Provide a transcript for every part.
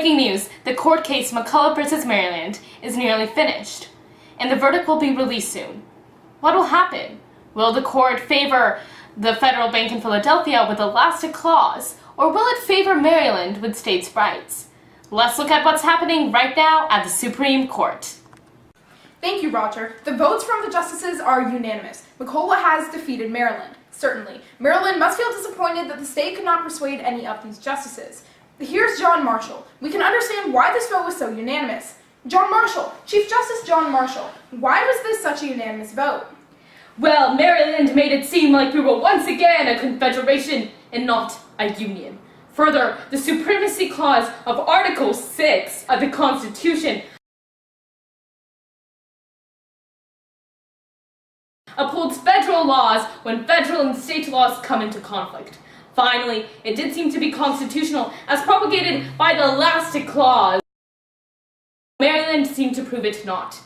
Breaking news, the court case McCulloch versus Maryland is nearly finished, and the verdict will be released soon. What will happen? Will the court favor the federal bank in Philadelphia with elastic clause, or will it favor Maryland with states' rights? Let's look at what's happening right now at the Supreme Court. Thank you, Roger. The votes from the justices are unanimous. McCulloch has defeated Maryland. Certainly. Maryland must feel disappointed that the state could not persuade any of these justices. Here's John Marshall. We can understand why this vote was so unanimous. John Marshall, Chief Justice John Marshall, why was this such a unanimous vote? Well, Maryland made it seem like we were once again a confederation and not a union. Further, the Supremacy Clause of Article 6 of the Constitution upholds federal laws when federal and state laws come into conflict. Finally, it did seem to be constitutional as propagated by the elastic clause. Maryland seemed to prove it not.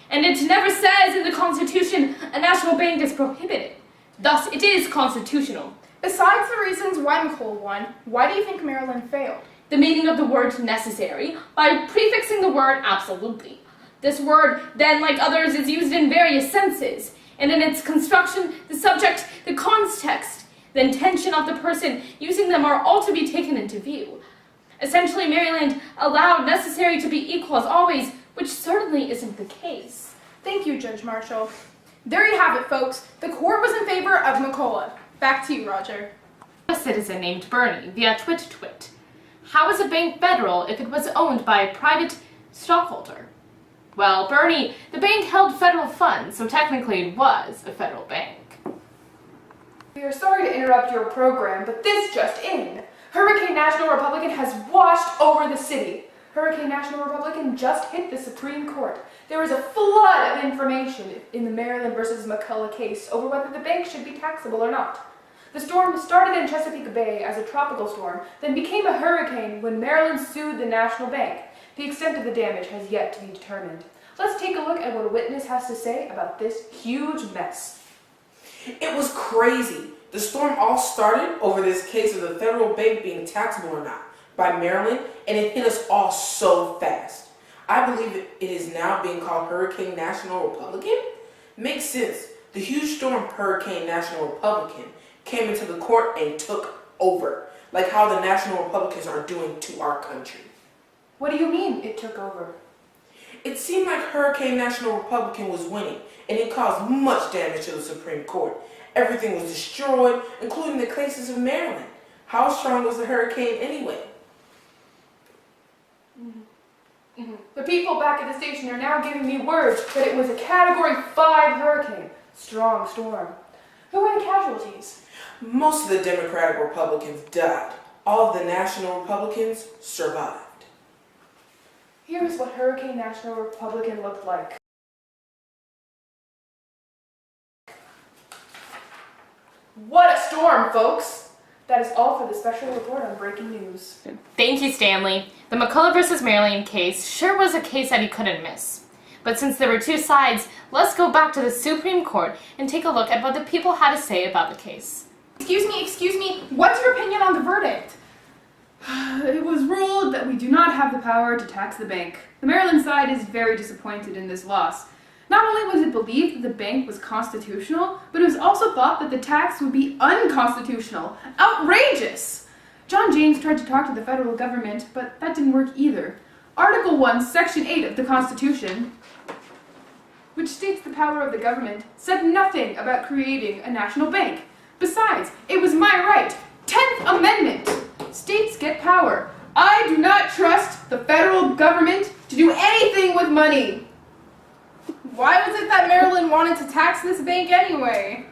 And it never says in the Constitution a national bank is prohibited. Thus, it is constitutional. Besides the reasons why McCulloch won, why do you think Maryland failed? The meaning of the word necessary by prefixing the word absolutely. This word, then, like others, is used in various senses, and in its construction, the subject, the context, the intention of the person using them are all to be taken into view. Essentially, Maryland allowed necessary to be equal as always, which certainly isn't the case. Thank you, Judge Marshall. There you have it, folks. The court was in favor of McCulloch. Back to you, Roger. A citizen named Bernie via Twit. How is a bank federal if it was owned by a private stockholder? Well, Bernie, the bank held federal funds, so technically it was a federal bank. We are sorry to interrupt your program, but this just in. Hurricane National Republican has washed over the city. Hurricane National Republican just hit the Supreme Court. There is a flood of information in the Maryland versus McCulloch case over whether the bank should be taxable or not. The storm started in Chesapeake Bay as a tropical storm, then became a hurricane when Maryland sued the National Bank. The extent of the damage has yet to be determined. Let's take a look at what a witness has to say about this huge mess. It was crazy. The storm all started over this case of the federal bank being taxable or not by Maryland, and it hit us all so fast. I believe it is now being called Hurricane National Republican. Makes sense. The huge storm Hurricane National Republican came into the court and took over, like how the National Republicans are doing to our country. What do you mean it took over? It seemed like Hurricane National Republican was winning, and it caused much damage to the Supreme Court. Everything was destroyed, including the cases of Maryland. How strong was the hurricane anyway? The people back at the station are now giving me words that it was a Category 5 hurricane. Strong storm. Who were the casualties? Most of the Democratic Republicans died. All of the National Republicans survived. Here's what Hurricane National Republican looked like. What a storm, folks! That is all for the special report on breaking news. Thank you, Stanley. The McCulloch versus Maryland case sure was a case that you couldn't miss. But since there were two sides, let's go back to the Supreme Court and take a look at what the people had to say about the case. Excuse me, what's your opinion on the verdict? It was ruled that we do not have the power to tax the bank. The Maryland side is very disappointed in this loss. Not only was it believed that the bank was constitutional, but it was also thought that the tax would be unconstitutional. Outrageous! John James tried to talk to the federal government, but that didn't work either. Article 1, Section 8 of the Constitution, which states the power of the government, said nothing about creating a national bank. Besides, it was my right. 10th Amendment! States get power. I do not trust the federal government to do anything with money. Why was it that Maryland wanted to tax this bank anyway?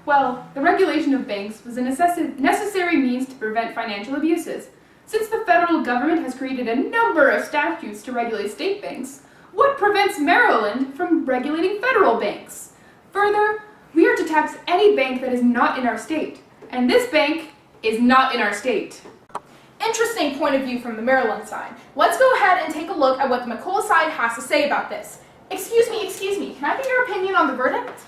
Well, the regulation of banks was a necessary means to prevent financial abuses. Since the federal government has created a number of statutes to regulate state banks, what prevents Maryland from regulating federal banks? Further, we are to tax any bank that is not in our state, and this bank is not in our state. Interesting point of view from the Maryland side. Let's go ahead and take a look at what the McCulloch side has to say about this. Excuse me, can I get your opinion on the verdict?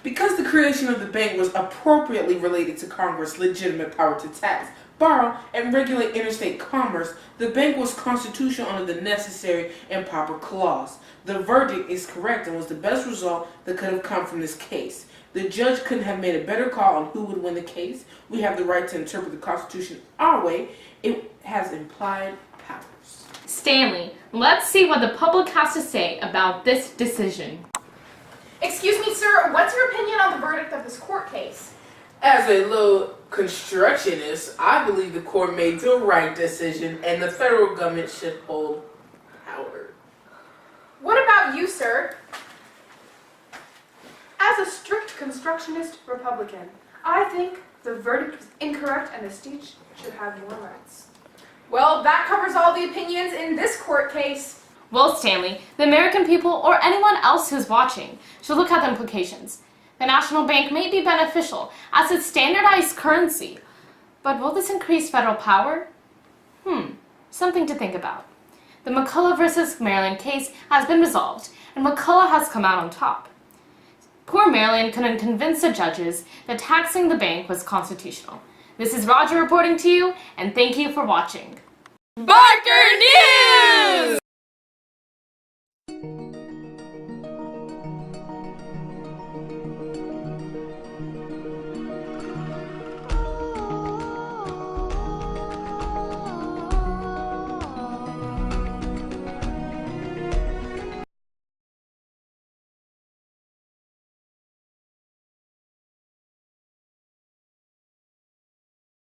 Because the creation of the bank was appropriately related to Congress' legitimate power to tax, borrow, and regulate interstate commerce, the bank was constitutional under the necessary and proper clause. The verdict is correct and was the best result that could have come from this case. The judge couldn't have made a better call on who would win the case. We have the right to interpret the Constitution our way. It has implied powers. Stanley, let's see what the public has to say about this decision. Excuse me, sir, what's your opinion on the verdict of this court case? As a little constructionist, I believe the court made the right decision and the federal government should hold power. What about you, sir? As a strict constructionist Republican, I think the verdict was incorrect and the state should have more rights. Well, that covers all the opinions in this court case. Well, Stanley, the American people or anyone else who's watching should look at the implications. The national bank may be beneficial as a standardized currency, but will this increase federal power? Something to think about. The McCulloch versus Maryland case has been resolved, and McCulloch has come out on top. Poor Maryland couldn't convince the judges that taxing the bank was constitutional. This is Roger reporting to you, and thank you for watching. Barker News!